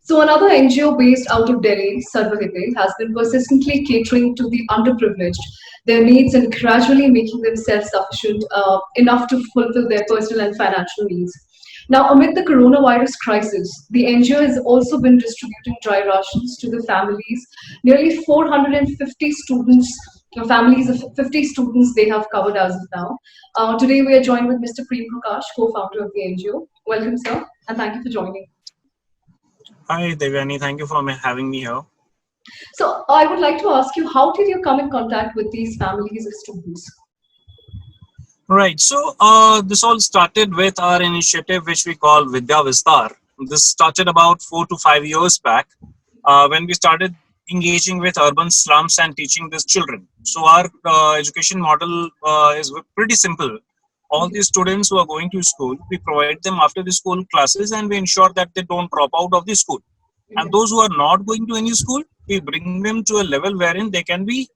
So another NGO based out of Delhi, Sarvahite, has been persistently catering to the underprivileged, their needs, and gradually making them self-sufficient enough to fulfill their personal and financial needs. Now, amid the coronavirus crisis, the NGO has also been distributing dry rations to the families. Nearly 450 students, families of 50 students, they have covered as of now. Today, we are joined with Mr. Prem Prakash, co-founder of the NGO. Welcome, sir, and thank you for joining. Hi, Devyani. Thank you for having me here. So I would like to ask you, how did you come in contact with these families of students? Right. So this all started with our initiative, which we call Vidya Vistar. This started about 4 to 5 years back when we started engaging with urban slums and teaching these children. So our education model is pretty simple. All Okay. these students who are going to school, we provide them after the school classes and we ensure that they don't drop out of the school. And Okay. those who are not going to any school, we bring them to a level wherein they can be,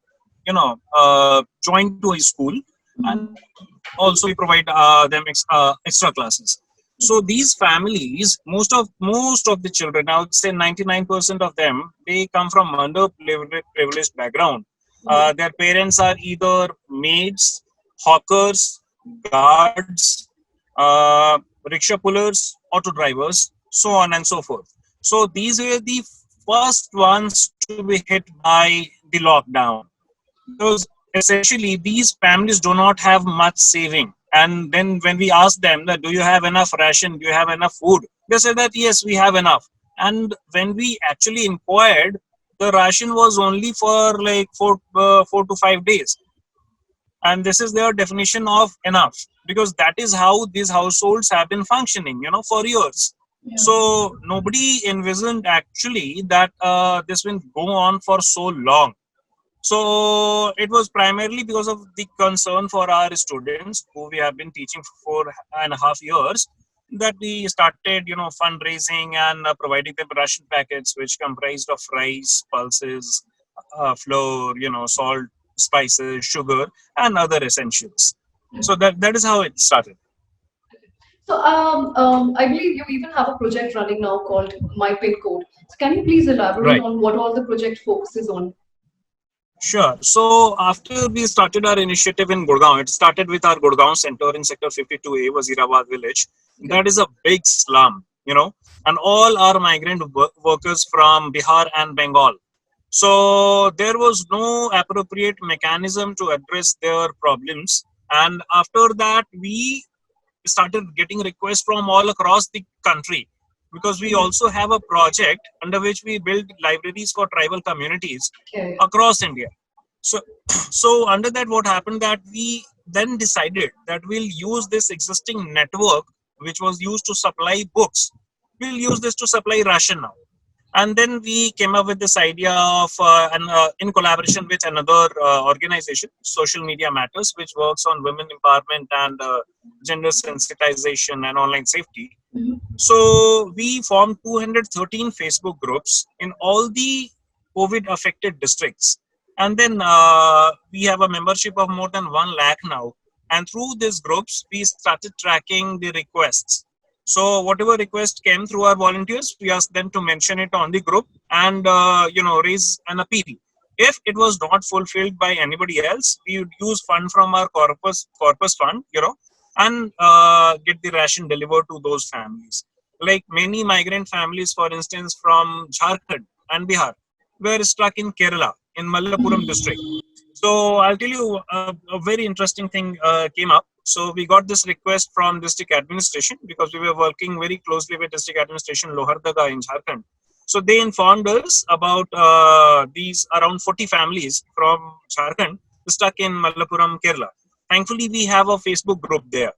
joined to a school, and Mhm. also we provide them extra classes. So these families, most of the children, I would say 99% of them, they come from underprivileged background. Okay. Their parents are either maids, hawkers, guards, uh, rickshaw pullers, auto drivers, so on and so forth. So these were the first ones to be hit by the lockdown, because essentially these families do not have much saving. And then when we ask them that, do you have enough ration, do you have enough food, they say that yes, we have enough. And when we actually inquired, the ration was only for like 4 to 5 days, and this is their definition of enough, because that is how these households have been functioning, for years. Yeah. So nobody envisioned actually that this will go on for so long. So it was primarily because of the concern for our students who we have been teaching for 4.5 years, that we started, fundraising and providing them ration packets which comprised of rice, pulses, flour, salt, spices, sugar, and other essentials. So that is how it started. So I believe you even have a project running now called My Pin Code. So can you please elaborate Right. on what all the project focuses on? Sure. So after we started our initiative in Gurgaon, it started with our Gurgaon center in Sector 52A, Wazirabad village. Okay. That is a big slum, and all our migrant workers from Bihar and Bengal. So there was no appropriate mechanism to address their problems. And after that, we started getting requests from all across the country, because we Okay. also have a project under which we build libraries for tribal communities Okay. across India. So, so under that, what happened that we then decided that we'll use this existing network, which was used to supply books. We'll use this to supply ration now. And then we came up with this idea of, in collaboration with another organization, Social Media Matters, which works on women empowerment and gender sensitization and online safety. Mhm. So we formed 213 Facebook groups in all the COVID affected districts. And then we have a membership of more than 1 lakh now. And through these groups, we started tracking the requests. So whatever request came through our volunteers, we asked them to mention it on the group and, raise an appeal. If it was not fulfilled by anybody else, we would use fund from our corpus fund, and get the ration delivered to those families. Like many migrant families, for instance, from Jharkhand and Bihar, were stuck in Kerala, in Mallapuram district. So I'll tell you a very interesting thing came up. So we got this request from district administration, because we were working very closely with district administration Lohardaga in Jharkhand. So they informed us about these around 40 families from Jharkhand stuck in Mallapuram, Kerala. Thankfully, we have a Facebook group there.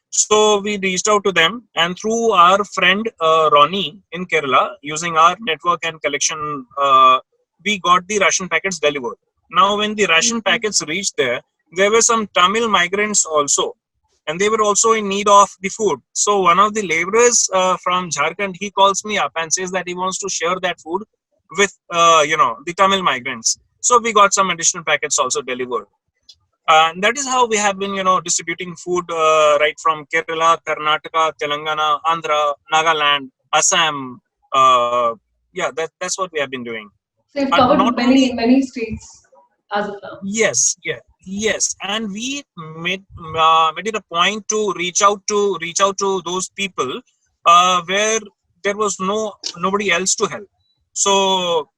So we reached out to them, and through our friend Ronnie in Kerala, using our network and collection, we got the ration packets delivered. Now, when the ration packets reached there were some Tamil migrants also, and they were also in need of the food. So one of the laborers from Jharkhand, he calls me up and says that he wants to share that food with the Tamil migrants. So we got some additional packets also delivered. And that is how we have been, distributing food right from Kerala, Karnataka, Telangana, Andhra, Nagaland, Assam, Yeah, that's what we have been doing. So you've And covered not only, many states as of now. yes, yeah, yes, and we made it a point to reach out to those people where there was nobody else to help. So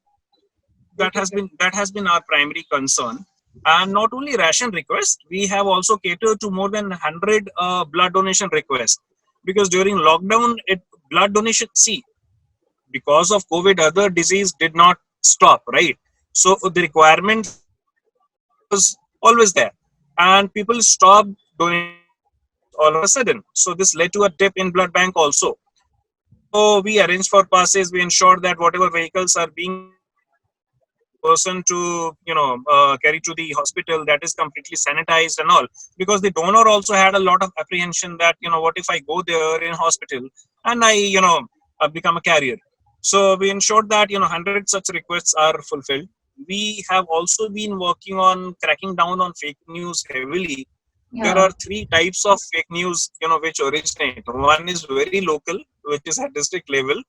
Okay. that has been our primary concern. And not only ration requests, we have also catered to more than 100 blood donation requests, because during lockdown, it blood donation, see, because of COVID, other disease did not stop, right? So the requirement was always there, and people stopped donating all of a sudden. So this led to a dip in blood bank also. So we arranged for passes. We ensured that whatever vehicles are being the person to carry to the hospital, that is completely sanitized and all, because the donor also had a lot of apprehension that, what if I go there in hospital and I become a carrier. So we ensured that 100 such requests are fulfilled. We have also been working on cracking down on fake news heavily. There Yeah. are three types of fake news which originate. One is very local, which is at district level,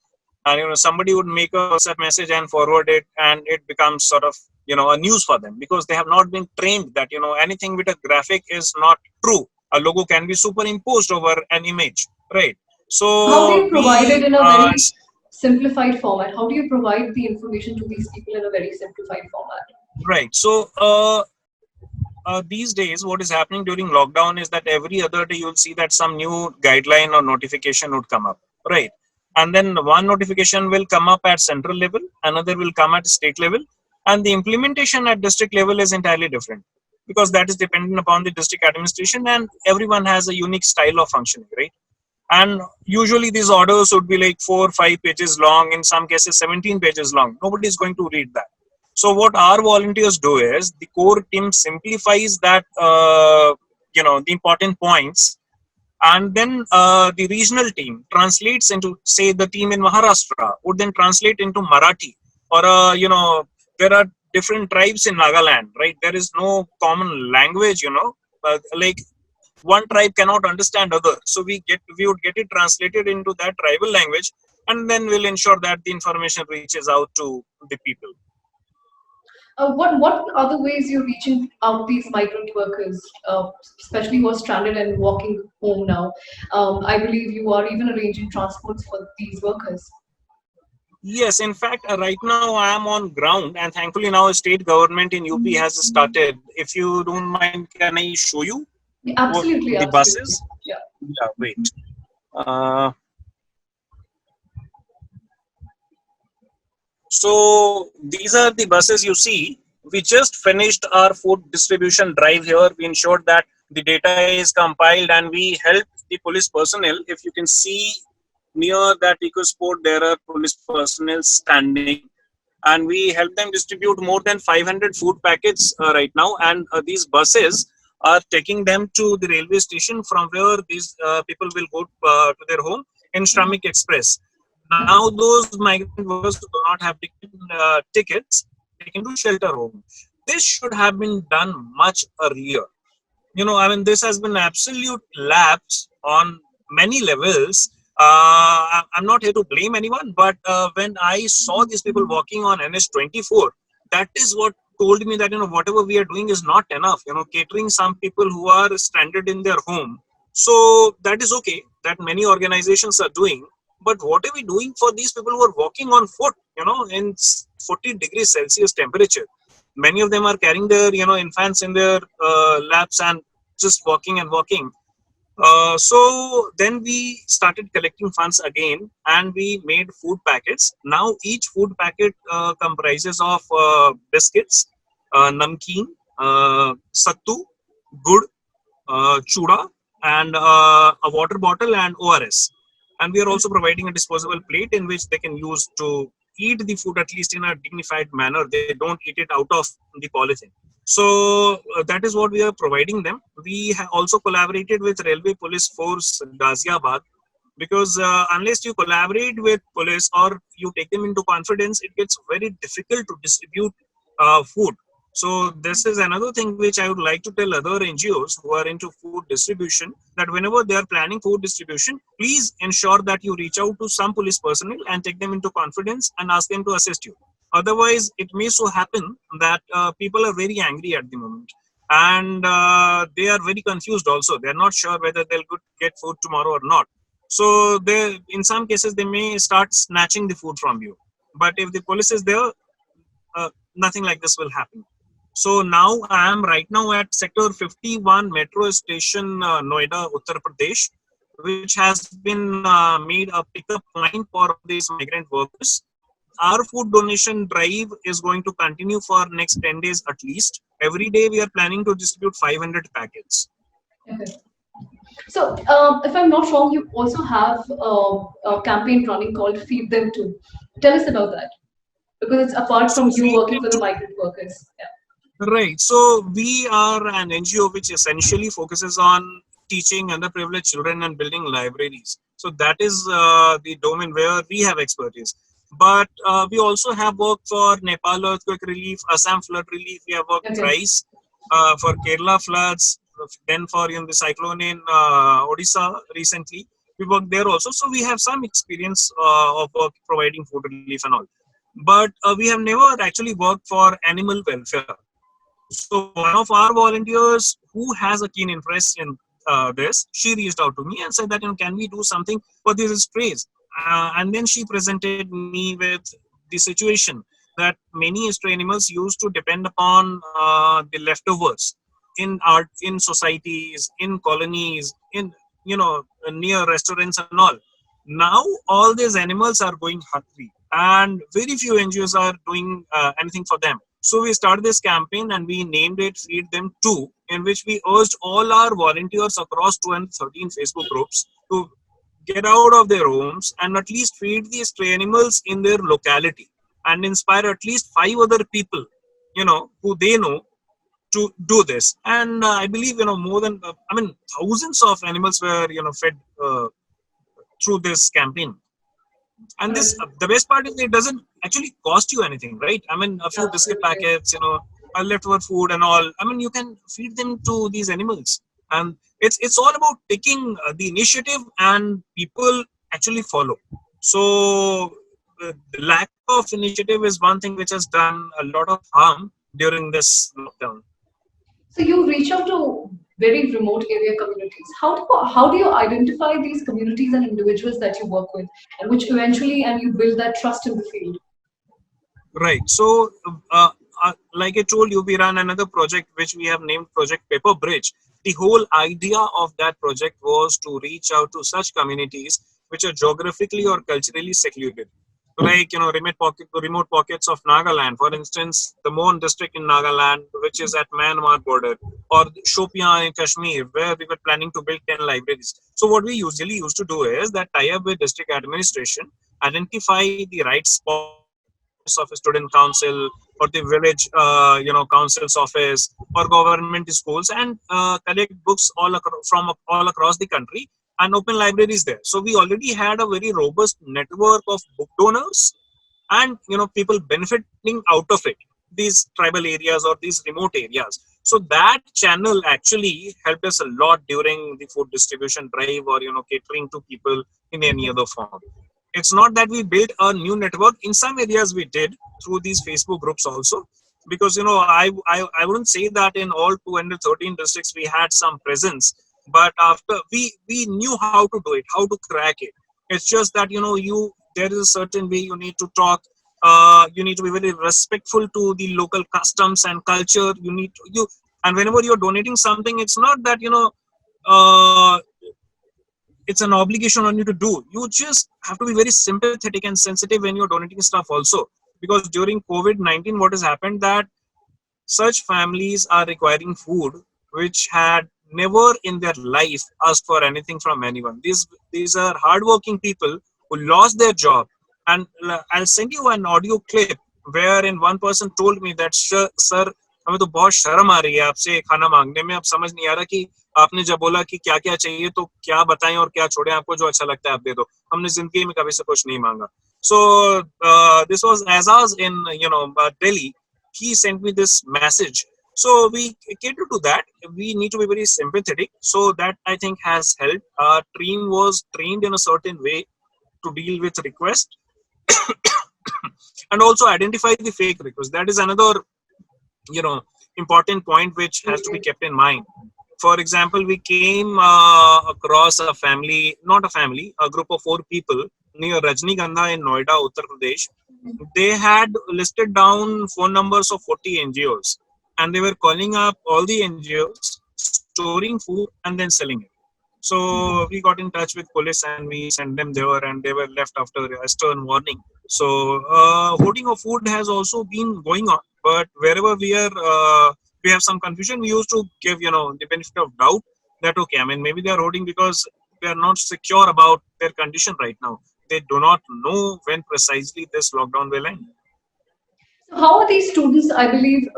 and somebody would make a WhatsApp message and forward it, and it becomes sort of a news for them, because they have not been trained that anything with a graphic is not true. A logo can be superimposed over an image, right? How do you So provide it we in a very simplified format? How do you provide the information to these people in a very simplified format? right. So these days, what is happening during lockdown is that every other day you'll see that some new guideline or notification would come up, right? And then one notification will come up at central level, another will come at state level, and the implementation at district level is entirely different, because that is dependent upon the district administration, and everyone has a unique style of functioning, right? And usually these orders would be like 4 or 5 pages long, in some cases 17 pages long. Nobody is going to read that. So what our volunteers do is the core team simplifies that the important points, and then the regional team translates into, say, the team in Maharashtra would then translate into Marathi, or there are different tribes in Nagaland, right? There is no common language, like one tribe cannot understand other, so we would get it translated into that tribal language, and then we'll ensure that the information reaches out to the people. What other ways you're reaching out these migrant workers, especially who are stranded and walking home now? I believe you are even arranging transports for these workers. Yes, in fact, right now I am on ground, and thankfully now state government in UP has started. If you don't mind, can I show you Yeah, what the absolutely, buses? absolutely. Yeah. Yeah, wait. uh, So these are the buses you see. We just finished our food distribution drive here. We ensured that the data is compiled, and we helped the police personnel. If you can see near that EcoSport, there are police personnel standing, and we help them distribute more than 500 food packets right now. And these buses are taking them to the railway station, from where these people will go to their home in Shramik Express. Now those migrant workers who do not have tickets are taken to shelter home. This should have been done much earlier. I mean, this has been absolute lapse on many levels. I'm not here to blame anyone, but when I saw these people walking on NH24, that is what told me that whatever we are doing is not enough. Catering some people who are stranded in their home, so that is okay. That many organizations are doing, but what are we doing for these people who are walking on foot? In 40 degrees Celsius temperature. Many of them are carrying their infants in their laps and just walking and walking. So then we started collecting funds again, and we made food packets. Now each food packet comprises of biscuits, namkeen, sattu, good, chuda, and a water bottle and ORS. And we are also providing a disposable plate in which they can use to eat the food, at least in a dignified manner. They don't eat it out of the polythene. So that is what we are providing them. We have also collaborated with Railway Police Force Ghaziabad, because unless you collaborate with police or you take them into confidence, it gets very difficult to distribute food. So this is another thing which I would like to tell other NGOs who are into food distribution, that whenever they are planning food distribution, please ensure that you reach out to some police personnel and take them into confidence and ask them to assist you. Otherwise, it may so happen that people are very angry at the moment, and they are very confused also. They are not sure whether they'll get food tomorrow or not. So they, in some cases, they may start snatching the food from you. But if the police is there, nothing like this will happen. So now I am right now at Sector 51 Metro Station, Noida, Uttar Pradesh, which has been made a pickup point for these migrant workers. Our food donation drive is going to continue for next 10 days at least. Every day we are planning to distribute 500 packets. Okay. So, if I'm not wrong, you also have a campaign running called Feed Them Too. Tell us about that, because it's apart So from you feed working them for the to migrant workers. Yeah. Right. So we are an NGO which essentially focuses on teaching underprivileged children and building libraries. So that is the domain where we have expertise. But we also have worked for Nepal earthquake relief, Assam flood relief. We have worked Okay. thrice for Kerala floods, then for the cyclone in Odisha recently. We worked there also. So we have some experience of work providing food relief and all. But we have never actually worked for animal welfare. So one of our volunteers who has a keen interest in this, she reached out to me and said that, can we do something for these strays? And then she presented me with the situation that many stray animals used to depend upon the leftovers in societies, in colonies, in near restaurants and all. Now all these animals are going hungry, and very few NGOs are doing anything for them. So we started this campaign and we named it Feed Them Too, in which we urged all our volunteers across 213 Facebook groups to get out of their homes and at least feed these stray animals in their locality and inspire at least 5 other people, who they know, to do this. And I believe, more than, thousands of animals were, fed through this campaign. And Right. this, the best part is it doesn't actually cost you anything, right? I mean, a few biscuit Absolutely. packets, leftover food and all. I mean, you can feed them to these animals, and it's all about taking the initiative and people actually follow. So the lack of initiative is one thing which has done a lot of harm during this lockdown. So you reach out to very remote area communities. How do you identify these communities and individuals that you work with, and which eventually and you build that trust in the field? Right. So, like I told you, we run another project which we have named Project Paper Bridge. The whole idea of that project was to reach out to such communities which are geographically or culturally secluded, like remote pockets of Nagaland. For instance, the Mon district in Nagaland, which is at Myanmar border, or Shopian in Kashmir, where we were planning to build 10 libraries. So, what we usually used to do is that tie up with district administration, identify the right spots like the office of a student council or the village council's office or government schools, and collect books from all across the country and open libraries there. So we already had a very robust network of book donors and people benefiting out of it, these tribal areas or these remote areas. So that channel actually helped us a lot during the food distribution drive or catering to people in any other form. It's not that we built a new network. In some areas we did through these Facebook groups also, because I wouldn't say that in all 213 districts we had some presence, but after we knew how to do it, how to crack it. It's just that you there is a certain way you need to talk. You need to be very respectful to the local customs and culture. And whenever you're donating something, it's not that uh, it's an obligation on you to do. You just have to be very sympathetic and sensitive when you're donating stuff also, because during COVID-19 what has happened that such families are requiring food which had never in their life asked for anything from anyone. These are hardworking people who lost their job. And I'll send you an audio clip wherein one person told me that, sir, हमें तो बहुत शर्म आ रही है आपसे खाना मांगने में. अब समझ नहीं आ रहा कि आपने जब बोला कि क्या क्या चाहिए तो क्या बताएं और क्या छोड़ें. आपको जो अच्छा लगता है आप दे दो. हमने जिंदगी में कभी से कुछ नहीं मांगा. So this was Azaz in Delhi. he sent me this message. So we cater to that. We need to be very sympathetic. So that I think has helped. Our team was trained in a certain way to deal with request and also identify the fake request. That is another, you know, important point which has to be kept in mind. For example, we came across a family, not a family, a group of 4 people near Rajnigandha in Noida, Uttar Pradesh. They had listed down phone numbers of 40 NGOs, and they were calling up all the NGOs, storing food, and then selling it. So we got in touch with police and we sent them there, and they were left after a stern warning. So hoarding of food has also been going on, but wherever we have some confusion, we used to give, you know, the benefit of doubt that okay, I mean, maybe they are hoarding because they are not secure about their condition right now. They do not know when precisely this lockdown will end. So how are these students, I believe,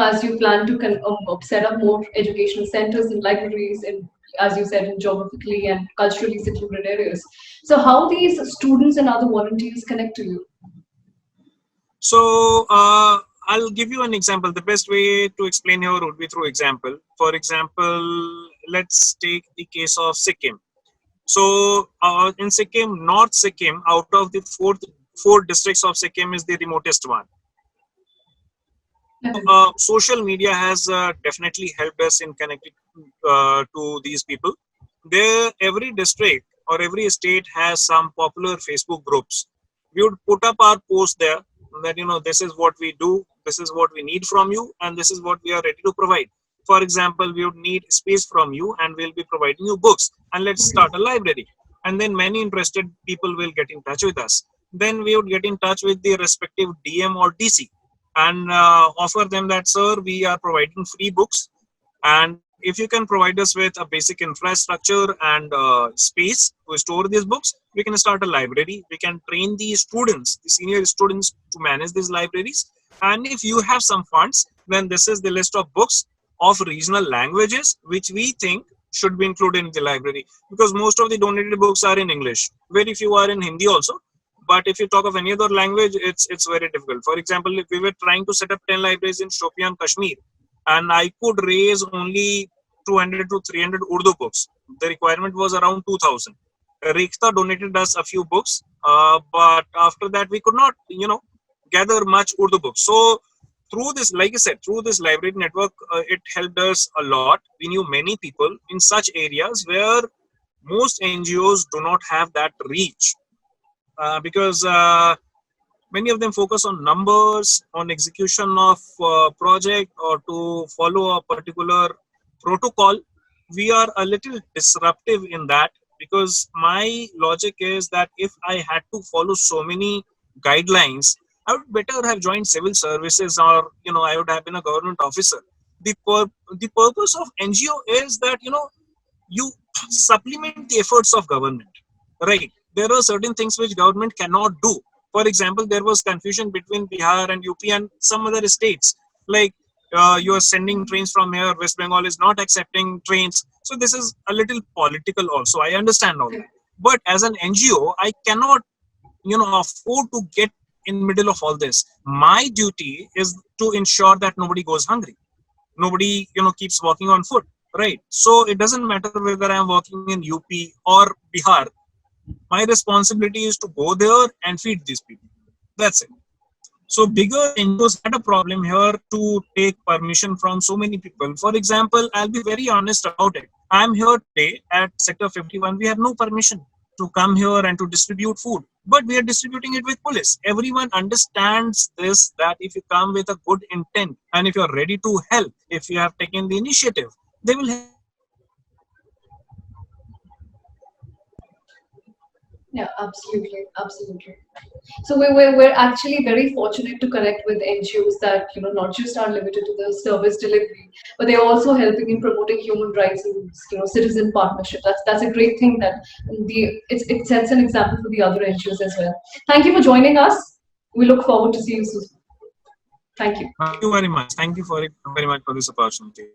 as you plan to set up more educational centers and libraries in, as you said, in geographically and culturally secluded areas. So how these students and other volunteers connect to you? So I'll give you an example. The best way to explain here would be through example. For example, let's take the case of Sikkim. So in Sikkim, North Sikkim, out of the four districts of Sikkim, is the remotest one. Social media has definitely helped us in connecting to these people. There, every district or every state has some popular Facebook groups. We would put up our post there that, you know, this is what we do, this is what we need from you, and this is what we are ready to provide. For example, we would need space from you, and we'll be providing you books, and let's start a library. And then many interested people will get in touch with us. Then we would get in touch with the respective DM or DC and offer them that, sir, we are providing free books, and if you can provide us with a basic infrastructure and space to store these books, we can start a library. We can train the students, the senior students, to manage these libraries. And if you have some funds, then this is the list of books of regional languages which we think should be included in the library, because most of the donated books are in English. Very few are in Hindi also. But if you talk of any other language, it's very difficult. For example, if we were trying to set up 10 libraries in Shopian, Kashmir, and I could raise only 200 to 300 Urdu books. The requirement was around 2000. Rekta donated us a few books, but after that we could not, gather much Urdu books. So through this, like I said, through this library network, it helped us a lot. We knew many people in such areas where most NGOs do not have that reach, because many of them focus on numbers, on execution of project, or to follow a particular protocol. We are a little disruptive in that, because my logic is that if I had to follow so many guidelines, I would better have joined civil services, or I would have been a government officer. The purpose of NGO is that you supplement the efforts of government, right? There are certain things which government cannot do. For example, there was confusion between Bihar and UP and some other states, like you are sending trains from here, West Bengal is not accepting trains. So this is a little political also, I understand all that. But as an NGO, I cannot afford to get in middle of all this. My duty is to ensure that nobody goes hungry, nobody keeps walking on foot, right? So it doesn't matter whether I am working in UP or Bihar. My responsibility is to go there and feed these people. That's it. So bigger NGOs had a problem here to take permission from so many people. For example, I'll be very honest about it. I'm here today at Sector 51. We have no permission to come here and to distribute food, but we are distributing it with police. Everyone understands this, that if you come with a good intent and if you're ready to help, if you have taken the initiative, they will help. Yeah, absolutely, absolutely. So we're actually very fortunate to connect with NGOs that not just are limited to the service delivery, but they're also helping in promoting human rights and citizen partnership. That's a great thing that it sets an example for the other NGOs as well. Thank you for joining us. We look forward to seeing you soon. Thank you. Thank you very much. Thank you very much for this opportunity.